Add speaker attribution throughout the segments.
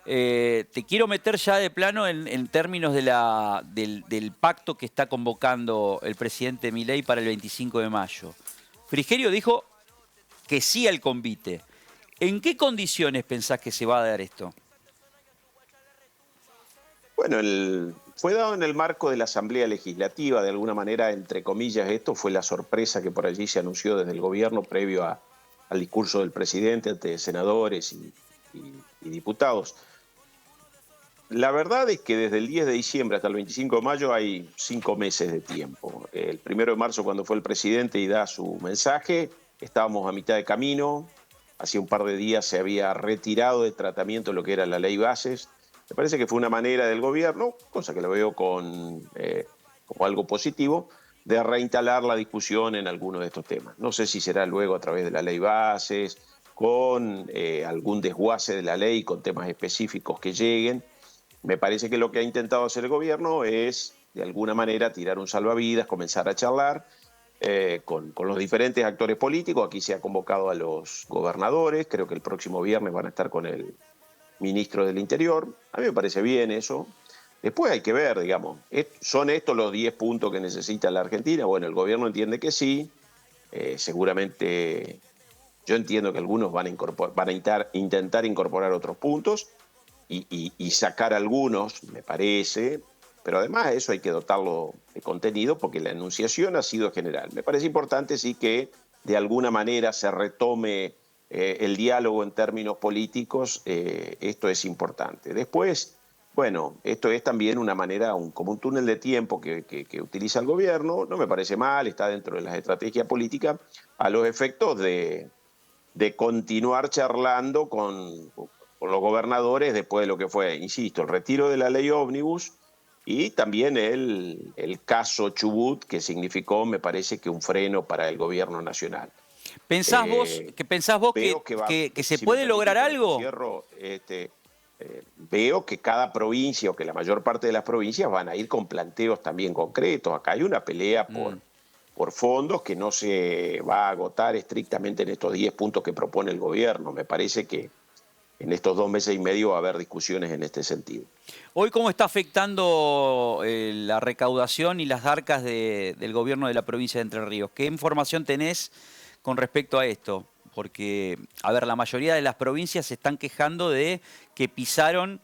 Speaker 1: Te quiero meter ya de plano en términos del pacto que está convocando el presidente Milei para el 25 de mayo. Frigerio dijo que sí al convite. ¿En qué condiciones pensás que se va a dar esto?
Speaker 2: Bueno, fue dado en el marco de la Asamblea Legislativa, de alguna manera, entre comillas, esto fue la sorpresa que por allí se anunció desde el gobierno previo al discurso del presidente ante senadores y diputados. La verdad es que desde el 10 de diciembre hasta el 25 de mayo hay 5 meses de tiempo. El 1 de marzo, cuando fue el presidente y da su mensaje, estábamos a mitad de camino. Hacía un par de días se había retirado de tratamiento lo que era la ley Bases. Me parece que fue una manera del gobierno, cosa que lo veo como algo positivo, de reinstalar la discusión en algunos de estos temas. No sé si será luego a través de la ley Bases, con algún desguace de la ley, con temas específicos que lleguen. Me parece que lo que ha intentado hacer el gobierno es, de alguna manera, tirar un salvavidas, comenzar a charlar con los diferentes actores políticos. Aquí se ha convocado a los gobernadores, creo que el próximo viernes van a estar con el ministro del Interior. A mí me parece bien eso. Después hay que ver, digamos, ¿son estos los 10 puntos que necesita la Argentina? Bueno, el gobierno entiende que sí. Seguramente yo entiendo que algunos van a intentar incorporar otros puntos y sacar algunos, me parece, pero además eso hay que dotarlo de contenido porque la enunciación ha sido general. Me parece importante sí que de alguna manera se retome el diálogo en términos políticos, esto es importante. Después, bueno, esto es también una manera, como un túnel de tiempo que utiliza el gobierno, no me parece mal, está dentro de las estrategias políticas, a los efectos de continuar charlando con los gobernadores después de lo que fue, insisto, el retiro de la ley ómnibus y también el caso Chubut, que significó, me parece, que un freno para el gobierno nacional.
Speaker 1: Pensás vos
Speaker 2: Veo que va,
Speaker 1: que se
Speaker 2: si me
Speaker 1: puede lograr
Speaker 2: permitís con esto
Speaker 1: algo?
Speaker 2: cierro, veo que cada provincia o que la mayor parte de las provincias van a ir con planteos también concretos. Acá hay una pelea
Speaker 1: Mm.
Speaker 2: por fondos que no se va a agotar estrictamente en estos 10 puntos que propone el gobierno. Me parece que en estos 2 meses y medio va a haber discusiones en este sentido.
Speaker 1: Hoy, ¿cómo está afectando la recaudación y las arcas del gobierno de la provincia de Entre Ríos? ¿Qué información tenés con respecto a esto? Porque, a ver, la mayoría de las provincias se están quejando de que pisaron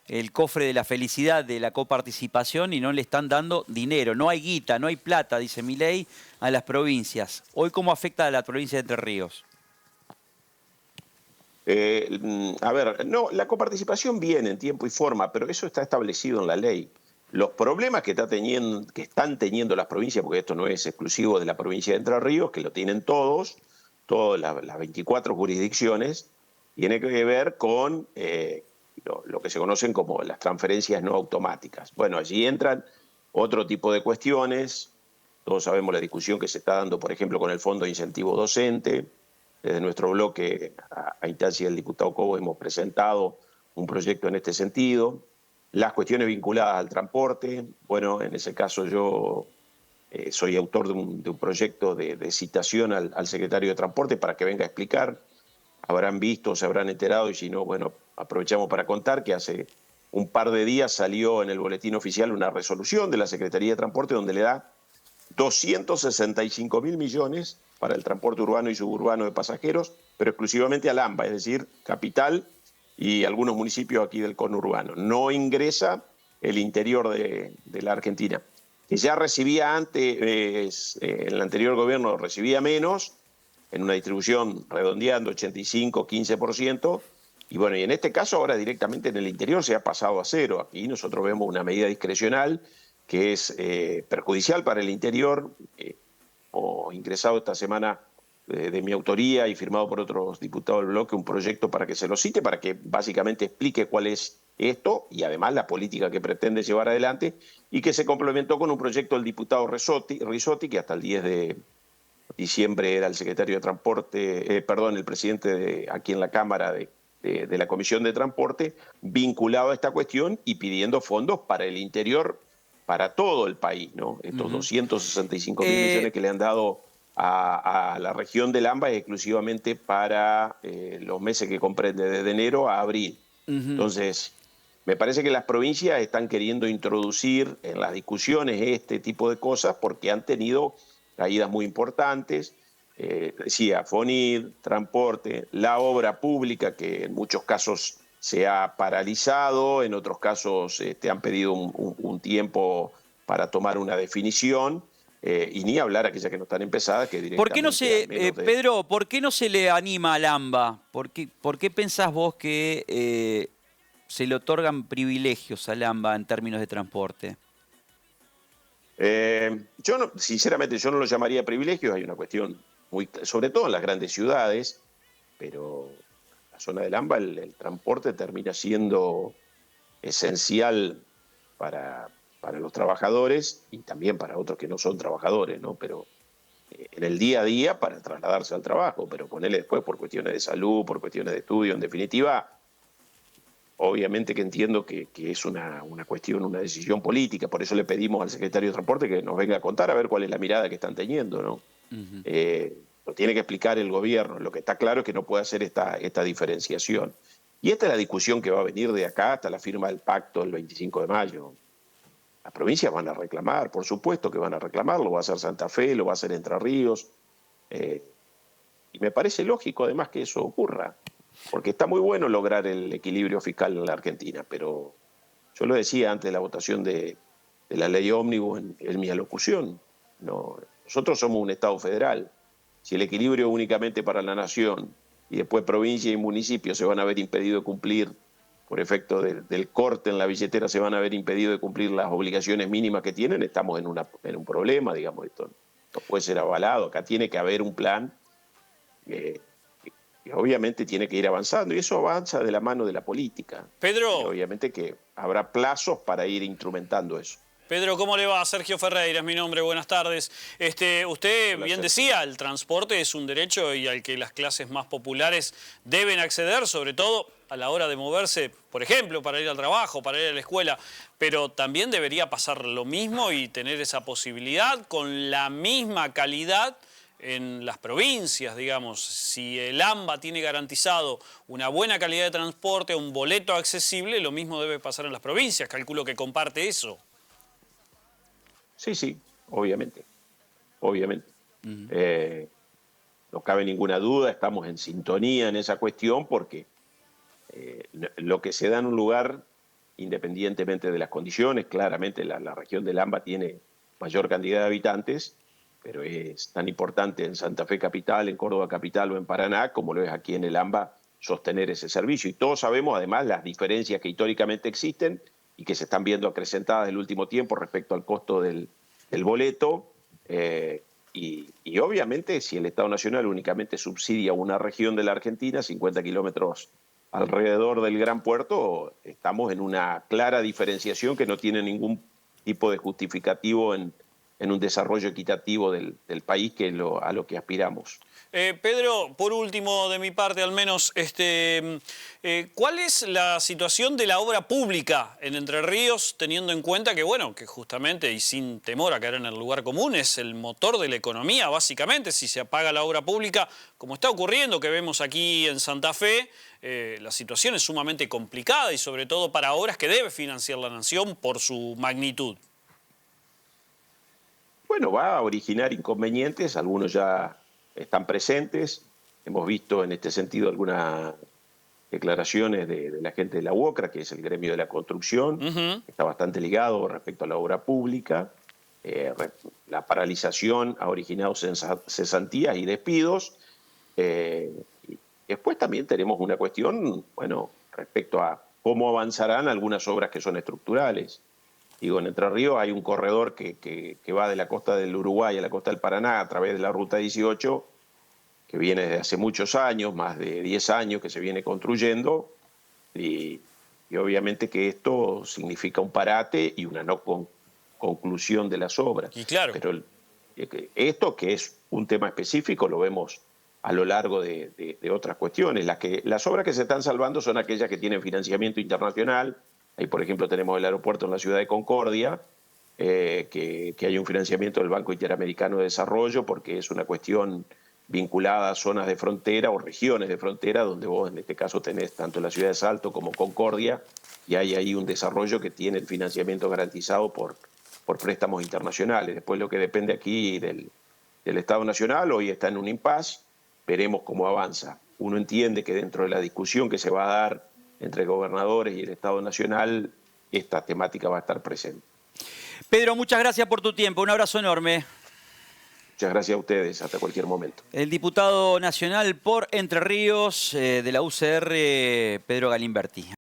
Speaker 1: el cofre de la felicidad de la coparticipación y no le están dando dinero. No hay guita, no hay plata, dice Milei, a las provincias. Hoy, ¿cómo afecta a la provincia de Entre Ríos?
Speaker 2: A ver, no, la coparticipación viene en tiempo y forma, pero eso está establecido en la ley. Los problemas que están teniendo las provincias, porque esto no es exclusivo de la provincia de Entre Ríos, que lo tienen todas las 24 jurisdicciones, tiene que ver con lo que se conocen como las transferencias no automáticas. Bueno, allí entran otro tipo de cuestiones. Todos sabemos la discusión que se está dando, por ejemplo, con el Fondo de Incentivo Docente. Desde nuestro bloque, a instancia del diputado Cobo, hemos presentado un proyecto en este sentido. Las cuestiones vinculadas al transporte, bueno, en ese caso yo soy autor de un proyecto de citación al secretario de Transporte para que venga a explicar. Habrán visto, se habrán enterado, y si no, bueno, aprovechamos para contar que hace un par de días salió en el boletín oficial una resolución de la Secretaría de Transporte donde le da 265.000 millones para el transporte urbano y suburbano de pasajeros, pero exclusivamente al AMBA, es decir, capital y algunos municipios aquí del conurbano. No ingresa el interior de la Argentina, que ya recibía antes, en el anterior gobierno recibía menos, en una distribución redondeando 85, 15%, y bueno, y en este caso ahora directamente en el interior se ha pasado a cero. Aquí nosotros vemos una medida discrecional que es perjudicial para el interior, o ingresado esta semana de mi autoría y firmado por otros diputados del bloque, un proyecto para que se lo cite, para que básicamente explique cuál es esto y además la política que pretende llevar adelante, y que se complementó con un proyecto del diputado Risotti, que hasta el 10 de diciembre era el secretario de Transporte, el presidente aquí en la Cámara de la Comisión de Transporte, vinculado a esta cuestión y pidiendo fondos para el interior, para todo el país, ¿no? Estos
Speaker 1: Ujú.
Speaker 2: 265.000
Speaker 1: Eh,
Speaker 2: millones que le han dado a la región del AMBA es exclusivamente para los meses que comprende desde enero a abril. Entonces, me parece que las provincias están queriendo introducir en las discusiones este tipo de cosas porque han tenido caídas muy importantes. Decía, FONID, transporte, la obra pública, que en muchos casos se ha paralizado, en otros casos han pedido un tiempo para tomar una definición, y ni hablar aquellas que no están empezadas, que
Speaker 1: ¿Por qué no
Speaker 2: directamente al
Speaker 1: se,
Speaker 2: menos de...
Speaker 1: Pedro, por qué no se le anima al AMBA? Por qué pensás vos que se le otorgan privilegios al AMBA en términos de transporte?
Speaker 2: Yo no, sinceramente yo no lo llamaría privilegios, hay una cuestión muy, sobre todo en las grandes ciudades, pero la zona del AMBA el transporte termina siendo esencial para los trabajadores y también para otros que no son trabajadores, ¿no? Pero en el día a día para trasladarse al trabajo, pero ponerle después por cuestiones de salud, por cuestiones de estudio, en definitiva, obviamente que entiendo que es una cuestión, una decisión política, por eso le pedimos al secretario de Transporte que nos venga a contar a ver cuál es la mirada que están teniendo, ¿no?
Speaker 1: Ujú.
Speaker 2: Lo tiene que explicar el gobierno, lo que está claro es que no puede hacer esta diferenciación. Y esta es la discusión que va a venir de acá hasta la firma del pacto el 25 de mayo. Las provincias van a reclamar, por supuesto que van a reclamar, lo va a hacer Santa Fe, lo va a hacer Entre Ríos, y me parece lógico además que eso ocurra, porque está muy bueno lograr el equilibrio fiscal en la Argentina, pero yo lo decía antes de la votación de la ley ómnibus en mi alocución, no, nosotros somos un Estado federal, si el equilibrio es únicamente para la nación y después provincia y municipio se van a ver impedidos de cumplir por efecto del corte en la billetera, se van a ver impedidos de cumplir las obligaciones mínimas que tienen, estamos en un problema, digamos, esto no puede ser avalado, acá tiene que haber un plan que, que obviamente tiene que ir avanzando y eso avanza de la mano de la política y
Speaker 3: Pedro,
Speaker 2: obviamente que habrá plazos para ir instrumentando eso.
Speaker 3: Pedro, ¿cómo le va? Sergio Ferreira es mi nombre, buenas tardes. Usted
Speaker 2: Hola,
Speaker 3: bien
Speaker 2: Sergio.
Speaker 3: decía, el transporte es un derecho y al que las clases más populares deben acceder, sobre todo a la hora de moverse, por ejemplo, para ir al trabajo, para ir a la escuela, pero también debería pasar lo mismo y tener esa posibilidad con la misma calidad en las provincias, digamos. Si el AMBA tiene garantizado una buena calidad de transporte, un boleto accesible, lo mismo debe pasar en las provincias. Calculo que comparte eso.
Speaker 2: Sí, sí, obviamente, obviamente.
Speaker 1: Ujú.
Speaker 2: Eh, no cabe ninguna duda, estamos en sintonía en esa cuestión porque lo que se da en un lugar, independientemente de las condiciones, claramente la región del AMBA tiene mayor cantidad de habitantes, pero es tan importante en Santa Fe Capital, en Córdoba Capital o en Paraná, como lo es aquí en el AMBA, sostener ese servicio. Y todos sabemos además las diferencias que históricamente existen y que se están viendo acrecentadas en el último tiempo respecto al costo del boleto. Y obviamente si el Estado Nacional únicamente subsidia una región de la Argentina, 50 kilómetros alrededor del gran puerto, estamos en una clara diferenciación que no tiene ningún tipo de justificativo en un desarrollo equitativo del país a lo que aspiramos.
Speaker 3: Pedro, por último, de mi parte al menos, ¿cuál es la situación de la obra pública en Entre Ríos, teniendo en cuenta que, bueno, que justamente y sin temor a caer en el lugar común, es el motor de la economía, básicamente? Si se apaga la obra pública, como está ocurriendo, que vemos aquí en Santa Fe, la situación es sumamente complicada y sobre todo para obras que debe financiar la nación por su magnitud.
Speaker 2: Bueno, va a originar inconvenientes, algunos ya están presentes. Hemos visto en este sentido algunas declaraciones de la gente de la UOCRA, que es el gremio de la construcción,
Speaker 3: Ujú.
Speaker 2: que está bastante ligado respecto a la obra pública. La paralización ha originado cesantías y despidos. Y después también tenemos una cuestión, bueno, respecto a cómo avanzarán algunas obras que son estructurales. Digo, en Entre Ríos hay un corredor que va de la costa del Uruguay a la costa del Paraná a través de la Ruta 18, que viene desde hace muchos años, más de 10 años que se viene construyendo, y, y obviamente que esto significa un parate y una conclusión de las obras.
Speaker 3: Y claro.
Speaker 2: Pero esto, que es un tema específico, lo vemos a lo largo de otras cuestiones. Las obras que se están salvando son aquellas que tienen financiamiento internacional. Ahí, por ejemplo, tenemos el aeropuerto en la ciudad de Concordia, que hay un financiamiento del Banco Interamericano de Desarrollo, porque es una cuestión vinculada a zonas de frontera o regiones de frontera, donde vos en este caso tenés tanto la ciudad de Salto como Concordia, y hay ahí un desarrollo que tiene el financiamiento garantizado por préstamos internacionales. Después lo que depende aquí del Estado Nacional, hoy está en un impasse, veremos cómo avanza. Uno entiende que dentro de la discusión que se va a dar entre gobernadores y el Estado Nacional, esta temática va a estar presente.
Speaker 1: Pedro, muchas gracias por tu tiempo. Un abrazo enorme.
Speaker 2: Muchas gracias a ustedes. Hasta cualquier momento.
Speaker 1: El diputado nacional por Entre Ríos de la UCR, Pedro Galimberti.